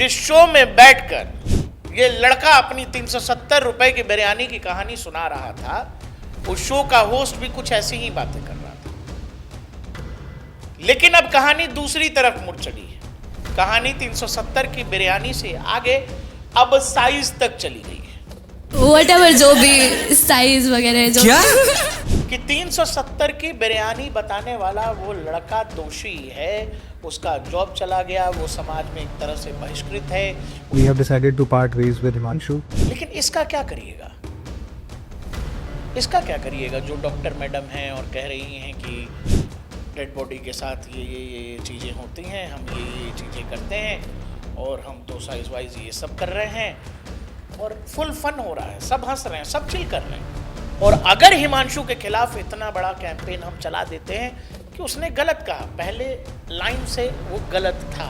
जिस शो में बैठकर ये लड़का अपनी 370 रुपए की बिरयानी की कहानी सुना रहा था, उस शो का होस्ट भी कुछ ऐसी ही बातें कर रहा था। लेकिन अब कहानी दूसरी तरफ मुड़ चली है। कहानी 370 की बिरयानी से आगे अब साइज तक चली गई है। व्हाटएवर जो भी साइज वगैरह जो क्या कि 370 की बिरयानी बताने वाला वो लड़का दोषी है, उसका जॉब चला गया, वो समाज में एक तरह से बहिष्कृत है। We have decided to part ways with Himanshu. लेकिन इसका क्या करिएगा? इसका क्या करिएगा जो डॉक्टर मैडम हैं और कह रही हैं कि डेड बॉडी के साथ ये चीज़ें होती हैं, हम ये चीज़ें करते हैं और हम तो साइज वाइज ये सब कर रहे हैं और फुल फन हो रहा है, सब हंस रहे हैं, सब चिल कर रहे हैं। और अगर हिमांशु के खिलाफ इतना बड़ा कैंपेन हम चला देते हैं कि उसने गलत कहा, पहले लाइन से वो गलत था,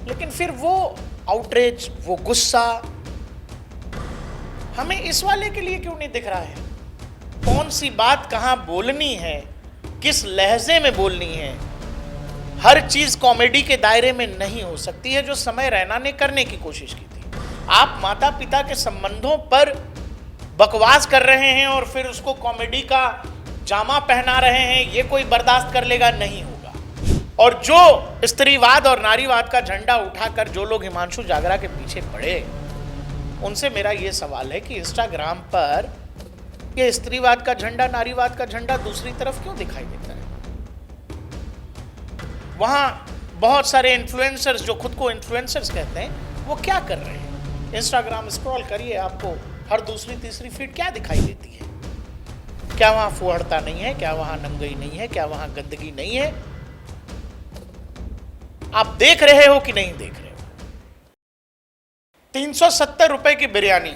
लेकिन फिर वो आउटरेज, वो गुस्सा हमें इस वाले के लिए क्यों नहीं दिख रहा है? कौन सी बात कहां बोलनी है, किस लहजे में बोलनी है? हर चीज कॉमेडी के दायरे में नहीं हो सकती है, जो समय रैना ने करने की कोशिश की थी। आप माता पिता के संबंधों पर बकवास कर रहे हैं और फिर उसको कॉमेडी का जामा पहना रहे हैं, ये कोई बर्दाश्त कर लेगा नहीं होगा। और जो स्त्रीवाद और नारीवाद का झंडा उठाकर जो लोग हिमांशु जागरा के पीछे पड़े, उनसे मेरा ये सवाल है कि इंस्टाग्राम पर ये स्त्रीवाद का झंडा, नारीवाद का झंडा दूसरी तरफ क्यों दिखाई देता है? वहां बहुत सारे इन्फ्लुएंसर्स जो खुद को इन्फ्लुएंसर्स कहते हैं, वो क्या कर रहे हैं? इंस्टाग्राम स्क्रॉल करिए, आपको हर दूसरी तीसरी फीड क्या दिखाई देती है? क्या वहां फुहड़ता नहीं है? क्या वहां नंगई नहीं है? क्या वहां गंदगी नहीं है? आप देख रहे हो कि नहीं देख रहे हो? 370 रुपए की बिरयानी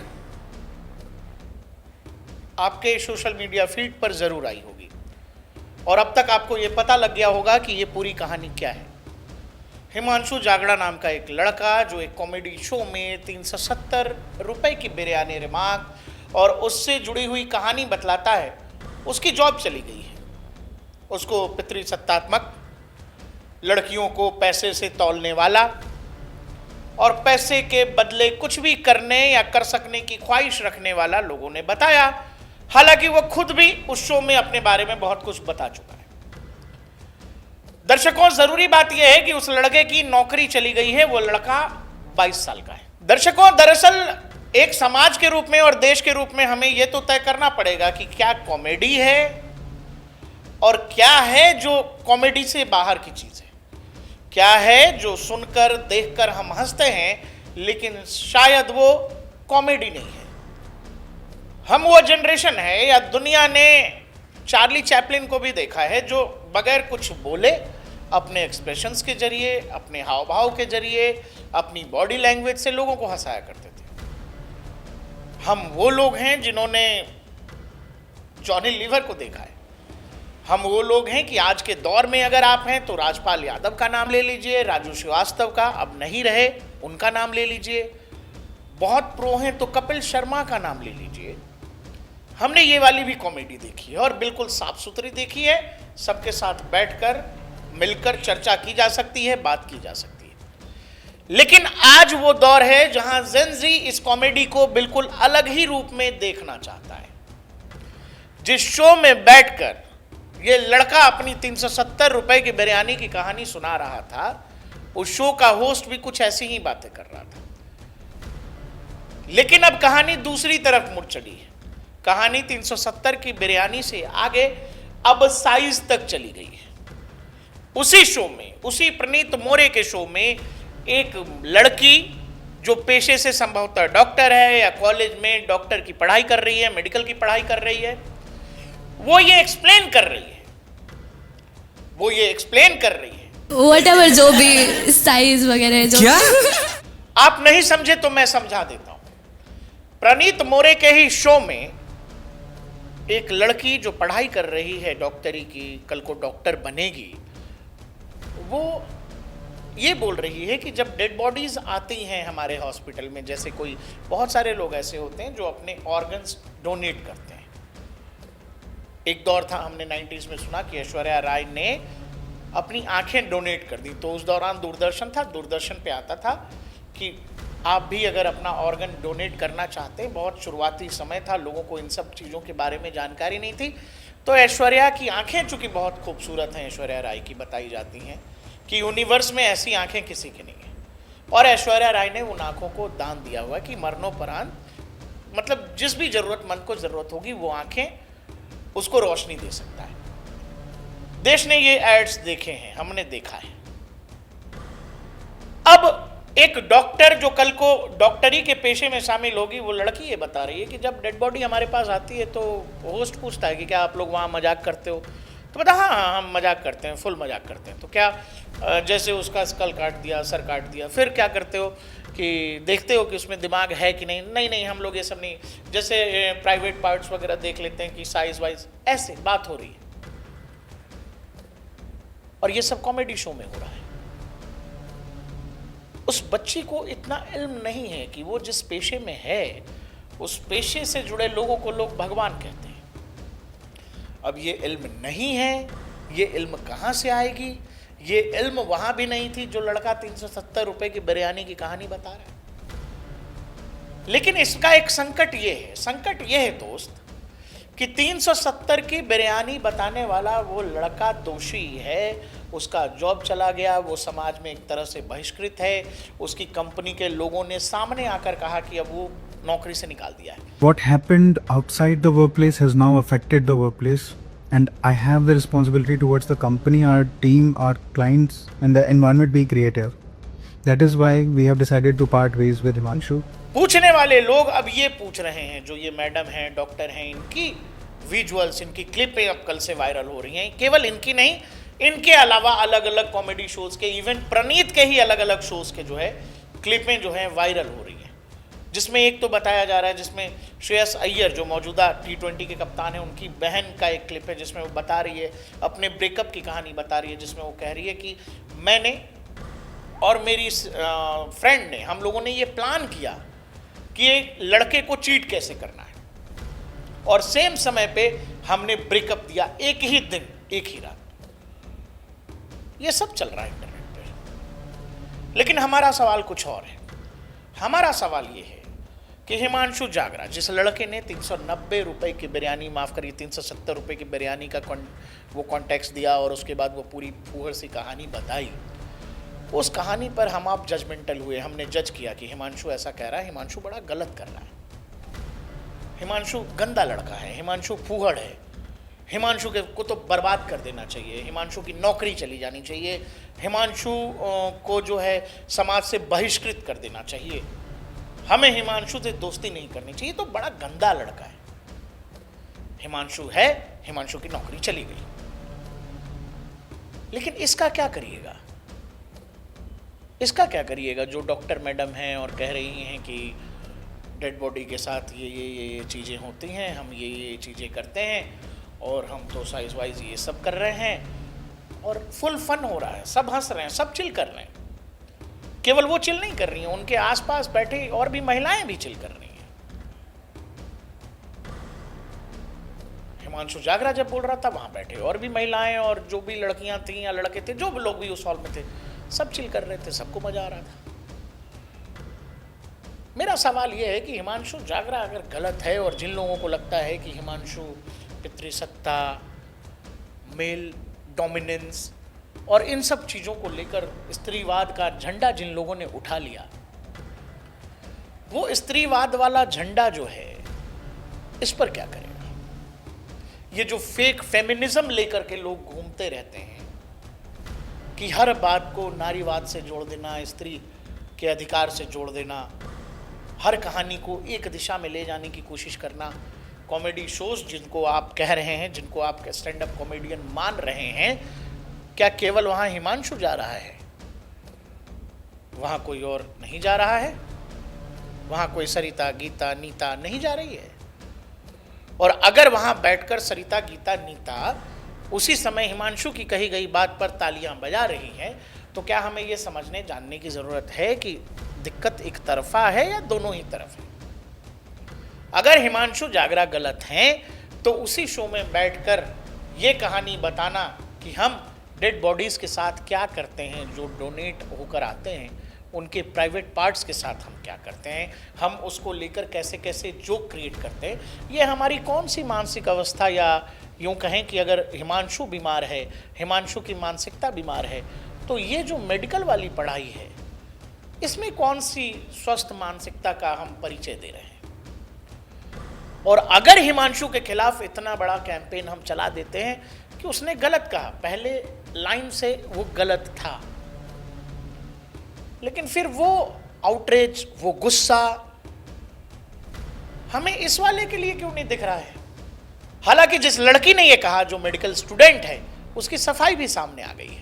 आपके सोशल मीडिया फीड पर जरूर आई होगी और अब तक आपको यह पता लग गया होगा कि यह पूरी कहानी क्या है। हिमांशु जागड़ा नाम का एक लड़का जो एक कॉमेडी शो में 370 रुपए की बिरयानी रिमार्क और उससे जुड़ी हुई कहानी बतलाता है, उसकी जॉब चली गई है। उसको पितृसत्तात्मक, लड़कियों को पैसे से तौलने वाला और पैसे के बदले कुछ भी करने या कर सकने की ख्वाहिश रखने वाला लोगों ने बताया। हालांकि वो खुद भी उस शो में अपने बारे में बहुत कुछ बता चुका है। दर्शकों, जरूरी बात यह है कि उस लड़के की नौकरी चली गई है। वो लड़का 22 साल का है। दर्शकों, दरअसल एक समाज के रूप में और देश के रूप में हमें यह तो तय करना पड़ेगा कि क्या कॉमेडी है और क्या है जो कॉमेडी से बाहर की चीज है। क्या है जो सुनकर देखकर हम हंसते हैं लेकिन शायद वो कॉमेडी नहीं है। हम वो जनरेशन है या दुनिया ने चार्ली चैपलिन को भी देखा है जो बगैर कुछ बोले अपने एक्सप्रेशंस के जरिए, अपने हाव भाव के जरिए, अपनी बॉडी लैंग्वेज से लोगों को हंसाया करते थे। हम वो लोग हैं जिन्होंने जॉनी लीवर को देखा है। हम वो लोग हैं कि आज के दौर में अगर आप हैं तो राजपाल यादव का नाम ले लीजिए, राजू श्रीवास्तव का, अब नहीं रहे, उनका नाम ले लीजिए। बहुत प्रो हैं तो कपिल शर्मा का नाम ले लीजिए। हमने ये वाली भी कॉमेडी देखी है और बिल्कुल साफ सुथरी देखी है। सबके साथ बैठकर मिलकर चर्चा की जा सकती है, बात की जा सकती है। लेकिन आज वो दौर है जहां जेन ज़ी इस कॉमेडी को बिल्कुल अलग ही रूप में देखना चाहता है। जिस शो में बैठकर ये लड़का अपनी 370 रुपए की बिरयानी की कहानी सुना रहा था, उस शो का होस्ट भी कुछ ऐसी ही बातें कर रहा था। लेकिन अब कहानी दूसरी तरफ मुड़ चली है। कहानी 370 की बिरयानी से आगे अब साइज तक चली गई है। उसी शो में, उसी प्रणीत मोरे के शो में एक लड़की जो पेशे से संभवतः डॉक्टर है या कॉलेज में डॉक्टर की पढ़ाई कर रही है, मेडिकल की पढ़ाई कर रही है, वो ये एक्सप्लेन कर रही है। व्हाटएवर जो भी साइज वगैरह जो क्या आप नहीं समझे तो मैं समझा देता हूं। प्रणीत मोरे के ही शो में एक लड़की जो पढ़ाई कर रही है डॉक्टरी की, कल को डॉक्टर बनेगी, वो ये बोल रही है कि जब डेड बॉडीज आती हैं हमारे हॉस्पिटल में, जैसे कोई बहुत सारे लोग ऐसे होते हैं जो अपने ऑर्गन्स डोनेट करते हैं। एक दौर था, हमने 90s में सुना कि ऐश्वर्या राय ने अपनी आंखें डोनेट कर दी। तो उस दौरान दूरदर्शन था, दूरदर्शन पे आता था कि आप भी अगर अपना ऑर्गन डोनेट करना चाहते हैं, बहुत शुरुआती समय था, लोगों को इन सब चीज़ों के बारे में जानकारी नहीं थी। तो ऐश्वर्या की आंखें चूँकि बहुत खूबसूरत हैं, ऐश्वर्या राय की बताई जाती हैं कि यूनिवर्स में ऐसी आंखें किसी की नहीं है, और ऐश्वर्या राय ने उन आंखों को दान दिया हुआ कि मरणोपरांत मतलब जिस भी जरूरतमंद को जरूरत होगी वो आंखें उसको रोशनी दे सकता है। देश ने ये एड्स देखे हैं, हमने देखा है। अब एक डॉक्टर जो कल को डॉक्टरी के पेशे में शामिल होगी, वो लड़की ये बता रही है कि जब डेड बॉडी हमारे पास आती है तो होस्ट पूछता है कि क्या आप लोग वहाँ मजाक करते हो, तो बता हाँ हम मजाक करते हैं, फुल मजाक करते हैं। तो क्या जैसे उसका स्कल काट दिया, सर काट दिया, फिर क्या करते हो कि देखते हो कि उसमें दिमाग है कि नहीं? नहीं नहीं, हम लोग ये सब नहीं, जैसे प्राइवेट पार्ट्स वगैरह देख लेते हैं कि साइज वाइज, ऐसे बात हो रही है। और ये सब कॉमेडी शो में हो रहा है। उस बच्ची को इतना इल्म नहीं है कि वो जिस पेशे में है, उस पेशे से जुड़े लोगों को लोग भगवान कहते हैं। अब ये इल्म नहीं है, ये इल्म कहाँ से आएगी? ये इल्म वहां भी नहीं थी जो लड़का 370 रुपए की बिरयानी की कहानी बता रहा है। लेकिन इसका एक संकट ये है, संकट ये है दोस्त कि 370 की बिरयानी बताने वाला वो लड़का दोषी है, उसका जॉब चला गया, वो समाज में एक तरह से बहिष्कृत है, उसकी कंपनी के लोगों ने सामने आकर कहा कि अब वो नौकरी से निकाल दिया है। What happened outside the workplace has now affected the workplace, and I have the responsibility towards the company, our team, our clients, and the environment be creative. That is why we have decided to part ways with Himanshu. पूछने वाले लोग अब ये पूछ रहे हैं, जो ये मैडम हैं, डॉक्टर हैं, इनकी विजुअल्स, इनकी क्लिपें अब कल से वायरल हो रही हैं। केवल इनकी नहीं, इनके अलावा अलग अलग कॉमेडी शोज के, इवन प्रणीत के ही अलग अलग शोज के जो है क्लिपें जो है वायरल हो रही हैं। जिसमें एक तो बताया जा रहा है, जिसमें श्रेयस अय्यर जो मौजूदा T20 के कप्तान हैं, उनकी बहन का एक क्लिप है जिसमें वो बता रही है, अपने ब्रेकअप की कहानी बता रही है, जिसमें वो कह रही है कि मैंने और मेरी फ्रेंड ने, हम लोगों ने ये प्लान किया कि एक लड़के को चीट कैसे करना है, और सेम समय पे हमने ब्रेकअप दिया, एक ही दिन, एक ही रात। ये सब चल रहा है इंटरनेट पे। लेकिन हमारा सवाल कुछ और है। हमारा सवाल ये है कि हिमांशु जागरा, जिस लड़के ने 390 रुपए की बिरयानी, माफ़ करिए 370 रुपए की बिरयानी का वो कॉन्टेक्स्ट दिया और उसके बाद वो पूरी फूहड़ सी कहानी बताई, उस कहानी पर हम आप जजमेंटल हुए, हमने जज किया कि हिमांशु ऐसा कह रहा है, हिमांशु बड़ा गलत कर रहा है, हिमांशु गंदा लड़का है, हिमांशु फूहड़ है, हिमांशु को तो बर्बाद कर देना चाहिए, हिमांशु की नौकरी चली जानी चाहिए, हिमांशु को जो है समाज से बहिष्कृत कर देना चाहिए, हमें हिमांशु से दोस्ती नहीं करनी चाहिए, तो बड़ा गंदा लड़का है। हिमांशु है, हिमांशु की नौकरी चली गई। लेकिन इसका क्या करिएगा? इसका क्या करिएगा जो डॉक्टर मैडम हैं और कह रही हैं कि डेड बॉडी के साथ ये चीज़ें होती हैं, हम ये चीज़ें करते हैं, और हम तो साइज वाइज ये सब कर रहे हैं, और फुल फन हो रहा है, सब हंस रहे हैं, सब चिल कर रहे हैं। केवल वो चिल नहीं कर रही हैं, उनके आसपास बैठे और भी महिलाएं भी चिल कर रही हैं। हिमांशु जागरा जब बोल रहा था, वहां बैठे और भी महिलाएं और जो भी लड़कियां थी या लड़के थे, जो भी लोग भी उस हॉल में थे, सब चिल कर रहे थे, सबको मजा आ रहा था। मेरा सवाल यह है कि हिमांशु जागरा अगर गलत है, और जिन लोगों को लगता है कि हिमांशु पितृसत्ता, मेल डोमिनेंस और इन सब चीज़ों को लेकर स्त्रीवाद का झंडा जिन लोगों ने उठा लिया, वो स्त्रीवाद वाला झंडा जो है, इस पर क्या करेगा? ये जो फेक फेमिनिज्म लेकर के लोग घूमते रहते हैं कि हर बात को नारीवाद से जोड़ देना, स्त्री के अधिकार से जोड़ देना, हर कहानी को एक दिशा में ले जाने की कोशिश करना, कॉमेडी शोज जिनको आप कह रहे हैं, जिनको आप स्टैंड अप कॉमेडियन मान रहे हैं, क्या केवल वहाँ हिमांशु जा रहा है? वहाँ कोई और नहीं जा रहा है? वहाँ कोई सरिता, गीता, नीता नहीं जा रही है? और अगर वहाँ बैठकर सरिता, गीता, नीता उसी समय हिमांशु की कही गई बात पर तालियां बजा रही हैं, तो क्या हमें ये समझने जानने की ज़रूरत है कि दिक्कत एक तरफा है या दोनों ही तरफ है? अगर हिमांशु जागरा गलत हैं, तो उसी शो में बैठकर ये कहानी बताना कि हम डेड बॉडीज़ के साथ क्या करते हैं, जो डोनेट होकर आते हैं उनके प्राइवेट पार्ट्स के साथ हम क्या करते हैं, हम उसको लेकर कैसे कैसे जोक क्रिएट करते हैं, ये हमारी कौन सी मानसिक अवस्था, या यूँ कहें कि अगर हिमांशु बीमार है, हिमांशु की मानसिकता बीमार है, तो ये जो मेडिकल वाली पढ़ाई है इसमें कौन सी स्वस्थ मानसिकता का हम परिचय दे रहे हैं। और अगर हिमांशु के खिलाफ इतना बड़ा कैंपेन हम चला देते हैं कि उसने गलत कहा, पहले लाइन से वो गलत था, लेकिन फिर वो आउटरीच, वो गुस्सा हमें इस वाले के लिए क्यों नहीं दिख रहा है। हालांकि जिस लड़की ने ये कहा, जो मेडिकल स्टूडेंट है, उसकी सफाई भी सामने आ गई है।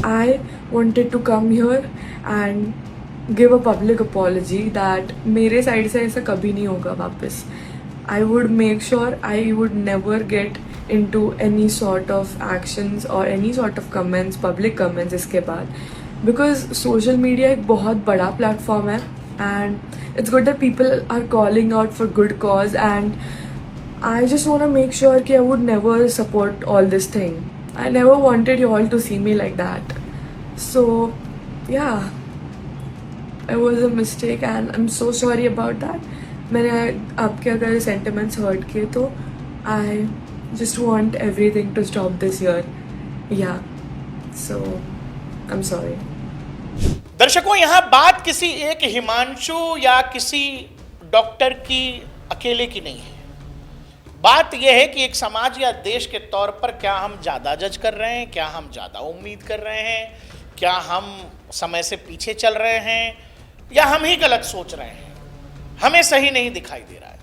I wanted to come here and give a public apology that मेरे साइड से ऐसा कभी नहीं होगा वापस. I would make sure I would never get into any sort of actions or any sort of comments, public comments इसके बाद, because social media एक बहुत बड़ा platform है and it's good that people are calling out for good cause, and I just want to make sure कि I would never support all this thing. I never wanted you all to see me like that. So, yeah, it was a mistake and I'm so sorry about that. मैंने आपके अगर sentiments hurt किए तो I just want everything to stop this year. Yeah, so I'm sorry. दर्शकों, यहाँ बात किसी एक हिमांशु या किसी डॉक्टर की अकेले की नहीं है। बात यह है कि एक समाज या देश के तौर पर क्या हम ज़्यादा जज कर रहे हैं, क्या हम ज़्यादा उम्मीद कर रहे हैं, क्या हम समय से पीछे चल रहे हैं, या हम ही गलत सोच रहे हैं, हमें सही नहीं दिखाई दे रहा है।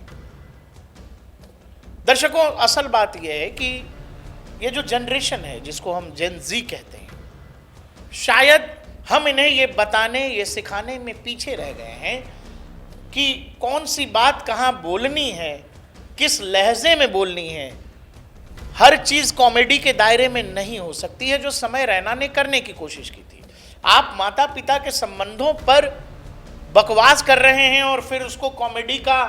दर्शकों, असल बात यह है कि ये जो जनरेशन है जिसको हम जेन ज़ी कहते हैं, शायद हम इन्हें ये बताने, ये सिखाने में पीछे रह गए हैं कि कौन सी बात कहाँ बोलनी है, किस लहजे में बोलनी है। हर चीज कॉमेडी के दायरे में नहीं हो सकती है, जो समय रैना ने करने की कोशिश की थी। आप माता पिता के संबंधों पर बकवास कर रहे हैं और फिर उसको कॉमेडी का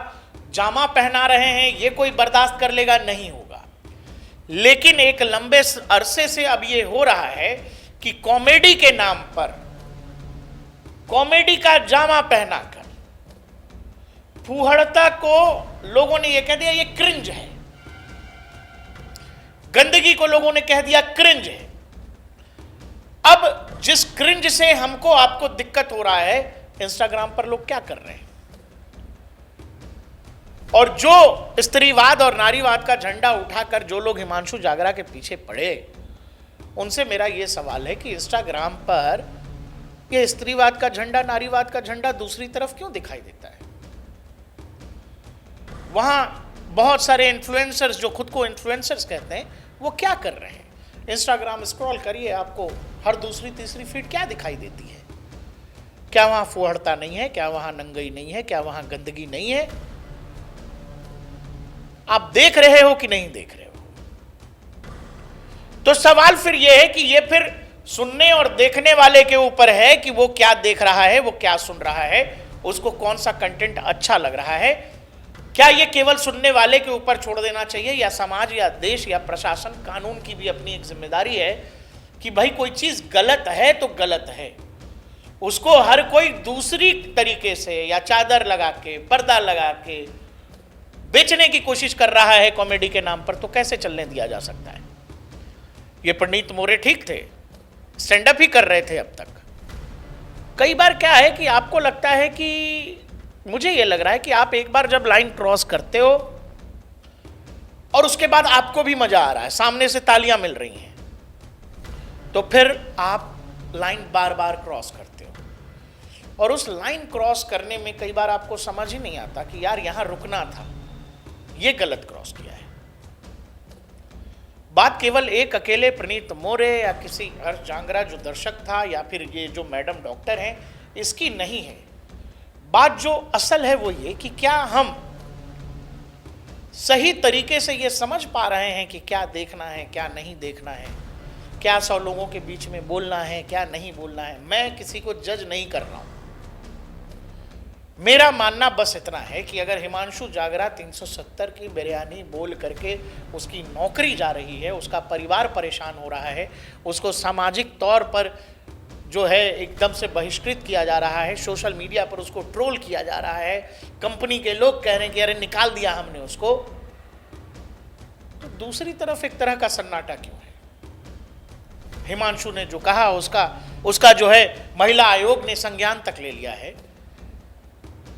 जामा पहना रहे हैं, ये कोई बर्दाश्त कर लेगा नहीं होगा। लेकिन एक लंबे अरसे से अब ये हो रहा है कि कॉमेडी के नाम पर, कॉमेडी का जामा पहनाकर फूहड़ता को लोगों ने यह कह दिया ये क्रिंज है, गंदगी को लोगों ने कह दिया क्रिंज है। अब जिस क्रिंज से हमको आपको दिक्कत हो रहा है, इंस्टाग्राम पर लोग क्या कर रहे हैं, और जो स्त्रीवाद और नारीवाद का झंडा उठाकर जो लोग हिमांशु जागरा के पीछे पड़े, उनसे मेरा यह सवाल है कि इंस्टाग्राम पर यह स्त्रीवाद का झंडा, नारीवाद का झंडा दूसरी तरफ क्यों दिखाई देता है। वहां बहुत सारे इन्फ्लुएंसर्स जो खुद को इन्फ्लुएंसर्स कहते हैं, वो क्या कर रहे हैं। इंस्टाग्राम स्क्रॉल करिए, आपको हर दूसरी तीसरी फीड क्या दिखाई देती है। क्या वहां फुहड़ता नहीं है, क्या वहां नंगई नहीं है, क्या वहां गंदगी नहीं है। आप देख रहे हो कि नहीं देख रहे हो। तो सवाल फिर यह है कि यह फिर सुनने और देखने वाले के ऊपर है कि वो क्या देख रहा है, वो क्या सुन रहा है, उसको कौन सा कंटेंट अच्छा लग रहा है। क्या ये केवल सुनने वाले के ऊपर छोड़ देना चाहिए, या समाज या देश या प्रशासन, कानून की भी अपनी एक जिम्मेदारी है कि भाई कोई चीज गलत है तो गलत है, उसको हर कोई दूसरी तरीके से या चादर लगा के, पर्दा लगा के बेचने की कोशिश कर रहा है कॉमेडी के नाम पर, तो कैसे चलने दिया जा सकता है। ये प्रणीत मोरे ठीक थे, स्टैंड अप ही कर रहे थे अब तक। कई बार क्या है कि आपको लगता है कि, मुझे ये लग रहा है कि आप एक बार जब लाइन क्रॉस करते हो और उसके बाद आपको भी मजा आ रहा है, सामने से तालियां मिल रही हैं, तो फिर आप लाइन बार बार क्रॉस करते हो। और उस लाइन क्रॉस करने में कई बार आपको समझ ही नहीं आता कि यार यहां रुकना था, ये गलत क्रॉस किया है। बात केवल एक अकेले प्रणीत मोरे या किसी हर्ष जांगरा जो दर्शक था, या फिर ये जो मैडम डॉक्टर हैं, इसकी नहीं है। बात जो असल है वो ये कि क्या हम सही तरीके से ये समझ पा रहे हैं कि क्या देखना है, क्या नहीं देखना है, क्या 100 लोगों के बीच में बोलना है, क्या नहीं बोलना है। मैं किसी को जज नहीं कर रहा हूं, मेरा मानना बस इतना है कि अगर हिमांशु जागरा 370 की बिरयानी बोल करके उसकी नौकरी जा रही है, उसका परिवार परेशान हो रहा है, उसको सामाजिक तौर पर जो है एकदम से बहिष्कृत किया जा रहा है, सोशल मीडिया पर उसको ट्रोल किया जा रहा है, कंपनी के लोग कह रहे हैं कि अरे निकाल दिया हमने उसको, तो दूसरी तरफ एक तरह का सन्नाटा क्यों है? हिमांशु ने जो कहा उसका जो है महिला आयोग ने संज्ञान तक ले लिया है,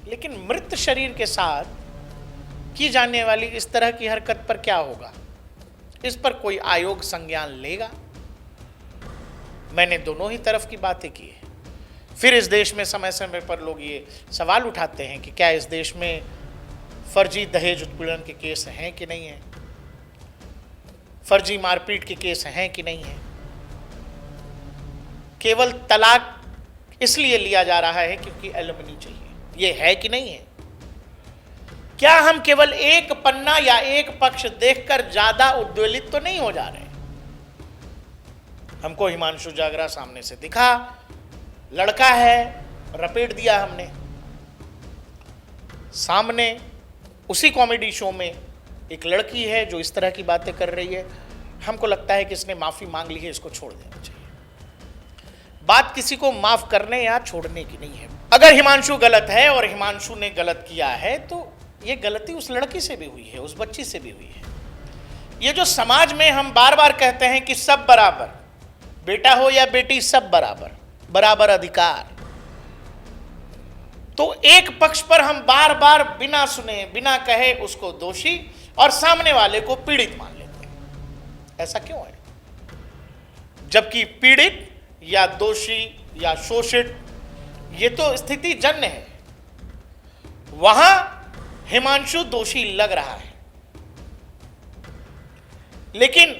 लेकिन मृत शरीर के साथ की जाने वाली इस तरह की हरकत पर क्या होगा? इस पर कोई आयोग संज्ञान लेगा? मैंने दोनों ही तरफ की बातें की है। फिर इस देश में समय समय पर लोग ये सवाल उठाते हैं कि क्या इस देश में फर्जी दहेज उत्पीड़न के केस हैं कि नहीं है, फर्जी मारपीट के केस हैं कि नहीं है। केवल तलाक इसलिए लिया जा रहा है क्योंकि एलिमनी चाहिए, ये है कि नहीं है? क्या हम केवल एक पन्ना या एक पक्ष देखकर ज्यादा उद्वेलित तो नहीं हो जा रहे? हमको हिमांशु जागरा सामने से दिखा, लड़का है, रपेट दिया हमने। सामने उसी कॉमेडी शो में एक लड़की है जो इस तरह की बातें कर रही है। हमको लगता है कि इसने माफी मांग ली है, इसको छोड़ देना चाहिए। बात किसी को माफ करने या छोड़ने की नहीं है। अगर हिमांशु गलत है और हिमांशु ने गलत किया है तो ये गलती उस लड़की से भी हुई है, उस बच्ची से भी हुई है। ये जो समाज में हम बार बार कहते हैं कि सब बराबर, बेटा हो या बेटी सब बराबर, बराबर अधिकार, तो एक पक्ष पर हम बार बार बिना सुने बिना कहे उसको दोषी और सामने वाले को पीड़ित मान लेते हैं। ऐसा क्यों है? जबकि पीड़ित या दोषी या शोषित ये तो स्थिति जन्य है, वहां हिमांशु दोषी लग रहा है। लेकिन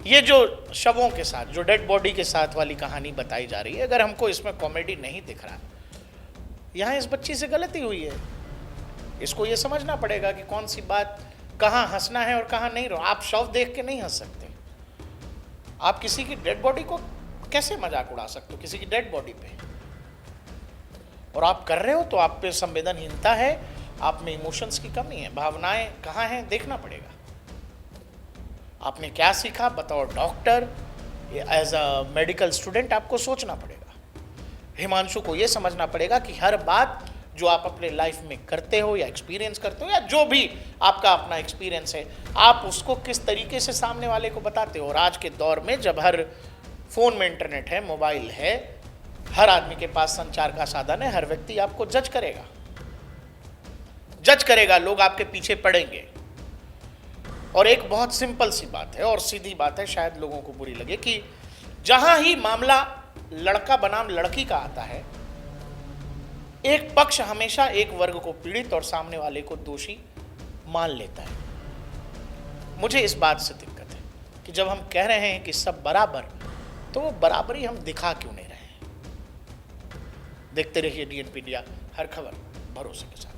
ये जो शवों के साथ, जो डेड बॉडी के साथ वाली कहानी बताई जा रही है, अगर हमको इसमें कॉमेडी नहीं दिख रहा, यहां इस बच्ची से गलती हुई है। इसको ये समझना पड़ेगा कि कौन सी बात कहां हंसना है और कहां नहीं। आप शव देख के नहीं हंस सकते। आप किसी की डेड बॉडी को कैसे मजाक उड़ा सकते हो, किसी की डेड बॉडी पे? और आप कर रहे हो तो आप पे संवेदनहीनता है, आप में इमोशंस की कमी है, भावनाएं कहाँ हैं देखना पड़ेगा। आपने क्या सीखा बतौर doctor, as a medical student आपको सोचना पड़ेगा। हिमांशु को यह समझना पड़ेगा कि हर बात जो आप अपने लाइफ में करते हो या एक्सपीरियंस करते हो या जो भी आपका अपना एक्सपीरियंस है, आप उसको किस तरीके से सामने वाले को बताते हो। और आज के दौर में जब हर फोन में इंटरनेट है, मोबाइल है, हर आदमी के पास संचार का साधन है, हर व्यक्ति आपको जज करेगा, लोग आपके पीछे पड़ेंगे। और एक बहुत सिंपल सी बात है और सीधी बात है, शायद लोगों को बुरी लगे, कि जहां ही मामला लड़का बनाम लड़की का आता है, एक पक्ष हमेशा एक वर्ग को पीड़ित और सामने वाले को दोषी मान लेता है। मुझे इस बात से दिक्कत है कि जब हम कह रहे हैं कि सब बराबर, तो वो बराबरी हम दिखा क्यों नहीं रहे हैं? देखते रहिए DNP इंडिया, हर खबर भरोसे के साथ।